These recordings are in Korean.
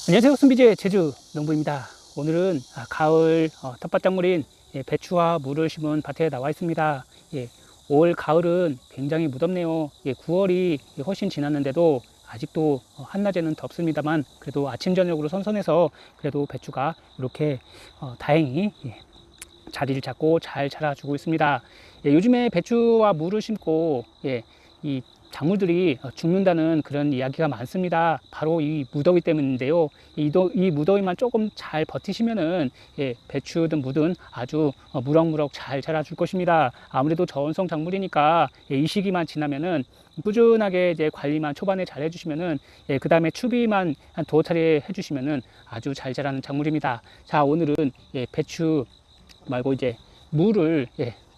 안녕하세요. 순비제 제주 농부입니다. 오늘은 가을 텃밭작물인 배추와 무를 심은 밭에 나와 있습니다. 올 가을은 굉장히 무덥네요. 9월이 훨씬 지났는데도 아직도 한낮에는 덥습니다만 그래도 아침 저녁으로 선선해서 그래도 배추가 이렇게 다행히 자리를 잡고 잘 자라주고 있습니다. 요즘에 배추와 무를 심고 이 작물들이 죽는다는 그런 이야기가 많습니다. 바로 이 무더위 때문인데요. 이 무더위만 조금 잘 버티시면은 배추든 무든 아주 무럭무럭 잘 자라줄 것입니다. 아무래도 저온성 작물이니까 이 시기만 지나면은 꾸준하게 이제 관리만 초반에 잘 해주시면은 그 다음에 추비만 한 두어 차례 해주시면은 아주 잘 자라는 작물입니다. 자, 오늘은 배추 말고 이제 무를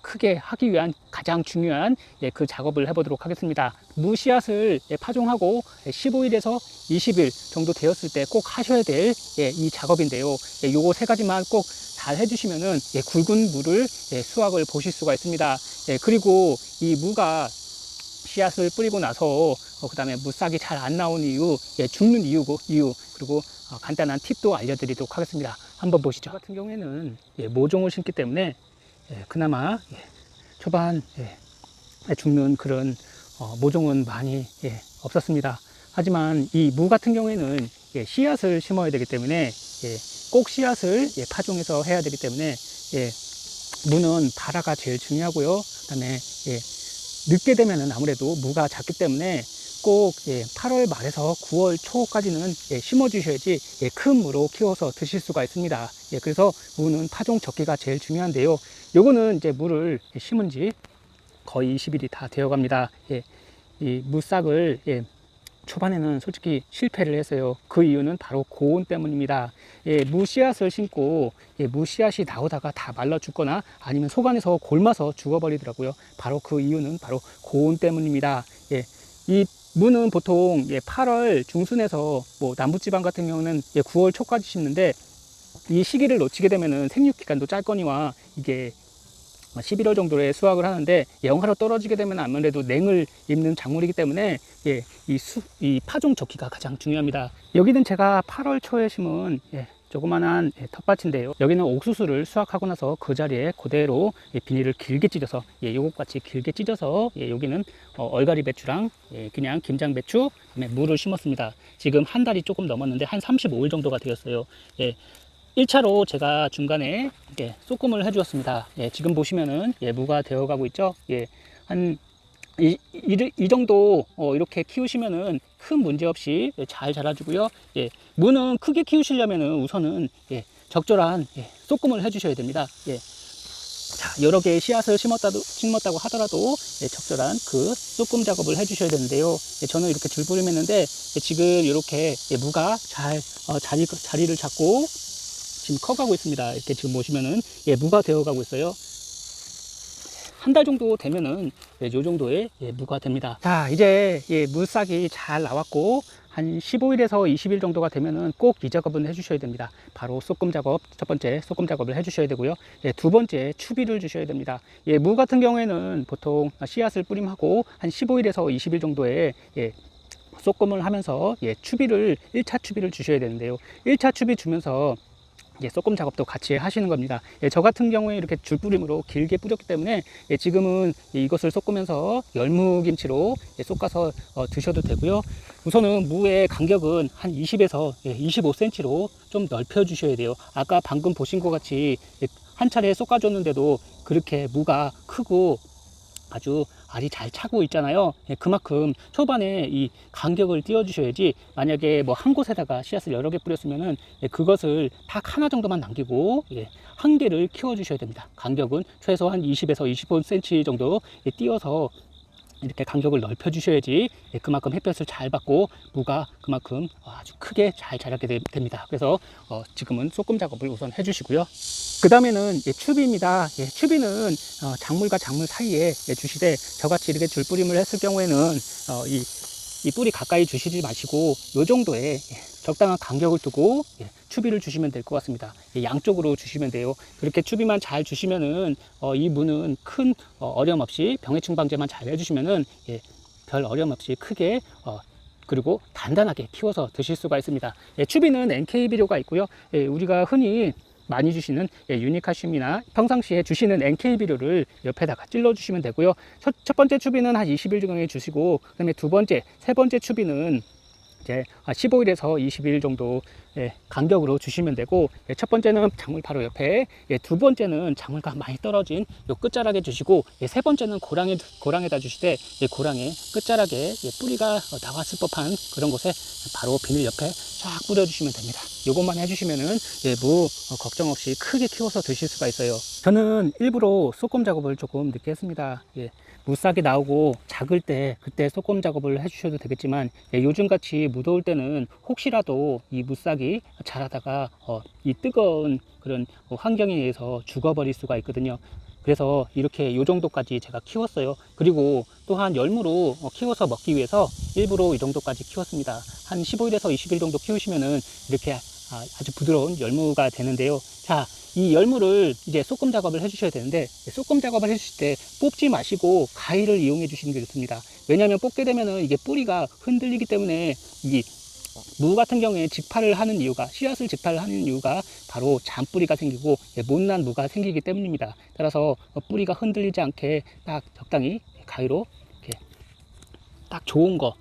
크게 하기 위한 가장 중요한 그 작업을 해보도록 하겠습니다. 무 씨앗을 파종하고 15일에서 20일 정도 되었을 때 꼭 하셔야 될 이 작업인데요. 요거 세 가지만 꼭 잘 해주시면은 굵은 무를 수확을 보실 수가 있습니다. 그리고 이 무가 씨앗을 뿌리고 나서 그 다음에 무싹이 잘 안 나오는 이유, 죽는 이유 그리고 간단한 팁도 알려드리도록 하겠습니다. 한번 보시죠. 저 같은 경우에는 모종을 심기 때문에 그나마 초반 죽는 그런 모종은 많이 없었습니다. 하지만 이 무 같은 경우에는 씨앗을 심어야 되기 때문에 꼭 씨앗을 파종해서 해야 되기 때문에 무는 발화가 제일 중요하고요. 그 다음에 늦게 되면은 아무래도 무가 작기 때문에 꼭 8월 말에서 9월 초까지는 심어 주셔야지 큰 무로 키워서 드실 수가 있습니다. 그래서 무는 파종 적기가 제일 중요한데요. 요거는 이제 무를 심은 지 거의 20일이 다 되어 갑니다. 이 무싹을 초반에는 솔직히 실패를 했어요. 그 이유는 바로 고온 때문입니다. 무 씨앗을 심고 무 씨앗이 나오다가 다 말라 죽거나 아니면 속안에서 골마서 죽어버리더라고요. 바로 그 이유는 바로 고온 때문입니다. 이 무는 보통 8월 중순에서 뭐 남부지방 같은 경우는 9월 초까지 심는데 이 시기를 놓치게 되면은 생육기간도 짧거니와 이게 11월 정도에 수확을 하는데 영하로 떨어지게 되면 아무래도 냉을 입는 작물이기 때문에 이 파종 적기가 가장 중요합니다. 여기는 제가 8월 초에 심은 조그만한 텃밭인데요. 여기는 옥수수를 수확하고 나서 그 자리에 그대로 비닐을 길게 찢어서 요것같이 길게 찢어서 여기는 얼갈이 배추랑 그냥 김장 배추, 무를 심었습니다. 지금 한 달이 조금 넘었는데 한 35일 정도가 되었어요. 1차로 제가 중간에 쏘금을 해 주었습니다. 지금 보시면은 무가 되어 가고 있죠. 한 이 정도 이렇게 키우시면은 큰 문제 없이 잘 자라주고요. 무는 크게 키우시려면은 우선은 적절한 쏘금을 해 주셔야 됩니다. 자, 여러 개의 씨앗을 심었다고 하더라도 적절한 그 쏘금 작업을 해 주셔야 되는데요. 저는 이렇게 줄부림 했는데 지금 이렇게 무가 잘 자리를 잡고 지금 커가고 있습니다. 이렇게 지금 보시면은 무가 되어 가고 있어요. 한 달 정도 되면은 요 정도의 무가 됩니다. 자, 이제 무싹이 잘 나왔고 한 15일에서 20일 정도가 되면은 꼭 이 작업은 해주셔야 됩니다. 바로 쏘금 작업, 첫 번째 쏘금 작업을 해주셔야 되고요. 두 번째 추비를 주셔야 됩니다. 무 같은 경우에는 보통 씨앗을 뿌림하고 한 15일에서 20일 정도에 쏘금을 하면서 추비를 1차 추비를 주셔야 되는데요. 1차 추비 주면서 쏘금 작업도 같이 하시는 겁니다. 저 같은 경우에 이렇게 줄뿌림으로 길게 뿌렸기 때문에 지금은 이것을 쏟으면서 열무김치로 볶아서 드셔도 되고요. 우선은 무의 간격은 한 20에서 25cm로 좀 넓혀 주셔야 돼요. 아까 방금 보신 것 같이 한 차례 볶아줬는데도 그렇게 무가 크고 아주 알이 잘 차고 있잖아요. 그만큼 초반에 이 간격을 띄워 주셔야지, 만약에 뭐 한 곳에다가 씨앗을 여러 개 뿌렸으면은 그것을 딱 하나 정도만 남기고 한 개를 키워 주셔야 됩니다. 간격은 최소한 20에서 25cm 정도 띄워서 이렇게 간격을 넓혀 주셔야지 그만큼 햇볕을 잘 받고 무가 그만큼 아주 크게 잘 자라게 됩니다. 그래서 지금은 쏘금 작업을 우선 해 주시고요. 그 다음에는 추비입니다. 추비는 작물과 작물 사이에 주시되, 저같이 이렇게 줄뿌림을 했을 경우에는 이 뿌리 가까이 주시지 마시고 요 정도의 적당한 간격을 두고 추비를 주시면 될 것 같습니다. 양쪽으로 주시면 돼요. 그렇게 추비만 잘 주시면은 이 무는 큰 어려움 없이 병해충 방제만 잘 해주시면은 별 어려움 없이 크게 그리고 단단하게 키워서 드실 수가 있습니다. 추비는 NK 비료가 있고요. 우리가 흔히 많이 주시는 유니칼슘이나 평상시에 주시는 NK 비료를 옆에다가 찔러 주시면 되고요. 첫 번째 추비는 한 20일 정도 주시고, 그 다음에 두 번째, 세 번째 추비는 이제 15일에서 20일 정도 간격으로 주시면 되고, 첫 번째는 작물 바로 옆에, 두 번째는 작물과 많이 떨어진 요 끝자락에 주시고, 세 번째는 고랑에다 주시되, 고랑에 끝자락에 뿌리가 나왔을 법한 그런 곳에 바로 비닐 옆에 쫙 뿌려주시면 됩니다. 요것만 해주시면은 무 걱정 없이 크게 키워서 드실 수가 있어요. 저는 일부러 쏘꼼 작업을 조금 늦게 했습니다. 무싹이 나오고 작을 때 그때 쏘꼼 작업을 해주셔도 되겠지만, 요즘같이 무더울 때는 혹시라도 이 무싹이 자라다가 이 뜨거운 그런 환경에 의해서 죽어버릴 수가 있거든요. 그래서 이렇게 요 정도까지 제가 키웠어요. 그리고 또한 열무로 키워서 먹기 위해서 일부러 이 정도까지 키웠습니다. 한 15일에서 20일 정도 키우시면은 이렇게 아주 부드러운 열무가 되는데요. 자, 이 열무를 이제 쏘꼼 작업을 해주셔야 되는데, 쏘꼼 작업을 해주실 때 뽑지 마시고 가위를 이용해 주시는 게 좋습니다. 왜냐하면 뽑게 되면은 이게 뿌리가 흔들리기 때문에 이 무 같은 경우에 직파를 하는 이유가, 씨앗을 직파를 하는 이유가 바로 잔뿌리가 생기고 못난 무가 생기기 때문입니다. 따라서 뿌리가 흔들리지 않게 딱 적당히 가위로 이렇게 딱 좋은 거,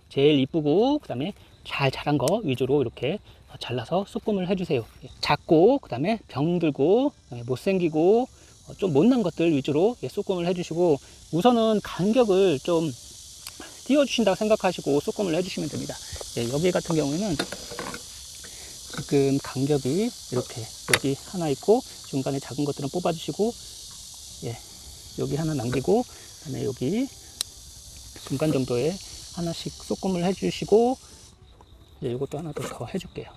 제일 이쁘고 그 다음에 잘 자란 거 위주로 이렇게 잘라서 쏘꼼을 해주세요. 작고 그 다음에 병들고 못생기고 좀 못난 것들 위주로 쏘꼼을 해주시고, 우선은 간격을 좀 띄워주신다고 생각하시고 쏘꼼을 해주시면 됩니다. 여기 같은 경우에는 지금 간격이 이렇게 여기 하나 있고, 중간에 작은 것들은 뽑아주시고, 여기 하나 남기고, 그 다음에 여기 중간 정도에 하나씩 쏘꼼을 해주시고, 이것도 하나 더 해줄게요.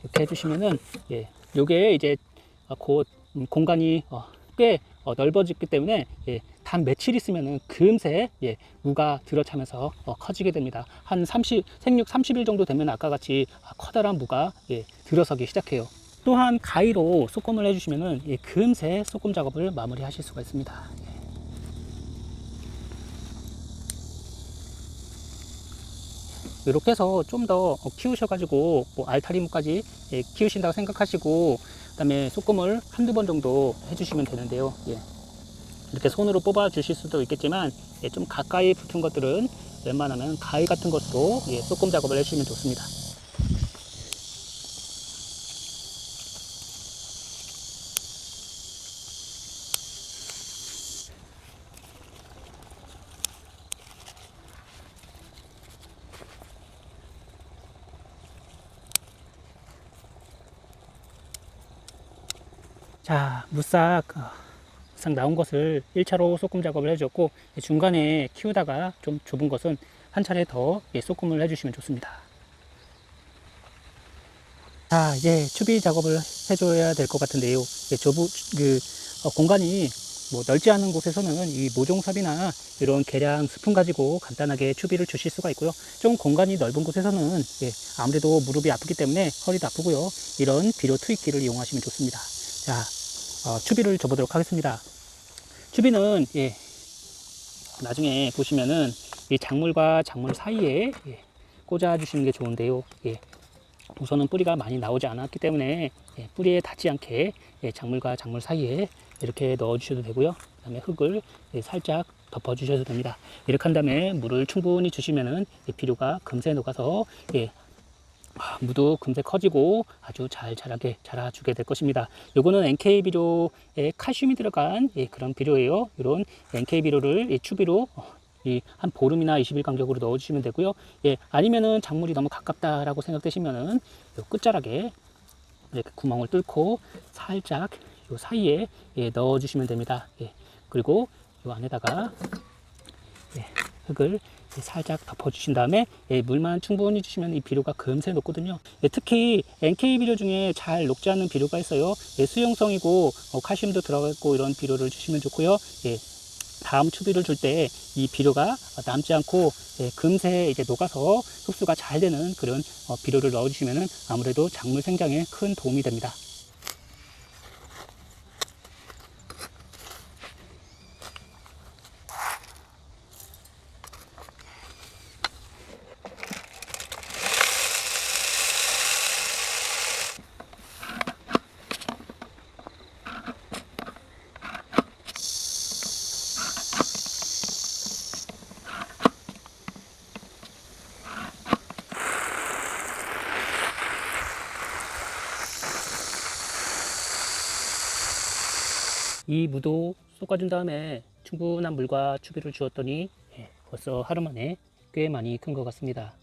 이렇게 해주시면은 요게 이제 곧 공간이 꽤 넓어지기 때문에 단 며칠 있으면은 금세 무가 들어차면서 커지게 됩니다. 한 생육 30일 정도 되면 아까 같이 커다란 무가 들어서기 시작해요. 또한 가위로 쏘꼼을 해주시면은 금세 쏘꼼 작업을 마무리 하실 수가 있습니다. 이렇게 해서 좀 더 키우셔가지고 알타리무까지 키우신다고 생각하시고, 그 다음에 쏘꼼을 한두 번 정도 해주시면 되는데요. 이렇게 손으로 뽑아 주실 수도 있겠지만, 좀 가까이 붙은 것들은 웬만하면 가위 같은 것으로 쏘꼼 작업을 해주시면 좋습니다. 자, 무싹 나온 것을 1차로 쏘꼼 작업을 해줬고, 중간에 키우다가 좀 좁은 것은 한 차례 더 쏘꼼을 해주시면 좋습니다. 자, 이제 추비 작업을 해줘야 될 것 같은데요. 공간이 넓지 않은 곳에서는 이 모종삽이나 이런 계량 스푼 가지고 간단하게 추비를 주실 수가 있고요. 좀 공간이 넓은 곳에서는 아무래도 무릎이 아프기 때문에 허리도 아프고요. 이런 비료 투입기를 이용하시면 좋습니다. 자, 추비를 줘보도록 하겠습니다. 추비는 나중에 보시면은 이 작물과 작물 사이에 꽂아 주시는 게 좋은데요. 우선은 뿌리가 많이 나오지 않았기 때문에 뿌리에 닿지 않게 작물과 작물 사이에 이렇게 넣어 주셔도 되고요. 그 다음에 흙을 살짝 덮어 주셔도 됩니다. 이렇게 한 다음에 물을 충분히 주시면은 비료가 금세 녹아서 무도 금세 커지고 아주 잘 자라주게 될 것입니다. 요거는 NK 비료에 칼슘이 들어간 그런 비료예요. 이런 NK 비료를 추비로 한 보름이나 20일 간격으로 넣어주시면 되고요. 아니면은 작물이 너무 가깝다라고 생각되시면은 요 끝자락에 이렇게 구멍을 뚫고 살짝 요 사이에 넣어주시면 됩니다. 그리고 요 안에다가 흙을 살짝 덮어주신 다음에 물만 충분히 주시면 이 비료가 금세 녹거든요. 특히 NK 비료 중에 잘 녹지 않는 비료가 있어요. 수용성이고 칼슘도 들어가고 이런 비료를 주시면 좋고요. 다음 추비를 줄 때 이 비료가 남지 않고 금세 이제 녹아서 흡수가 잘 되는 그런 비료를 넣어주시면 아무래도 작물 생장에 큰 도움이 됩니다. 이 무도 솎아준 다음에 충분한 물과 추비를 주었더니 벌써 하루 만에 꽤 많이 큰 것 같습니다.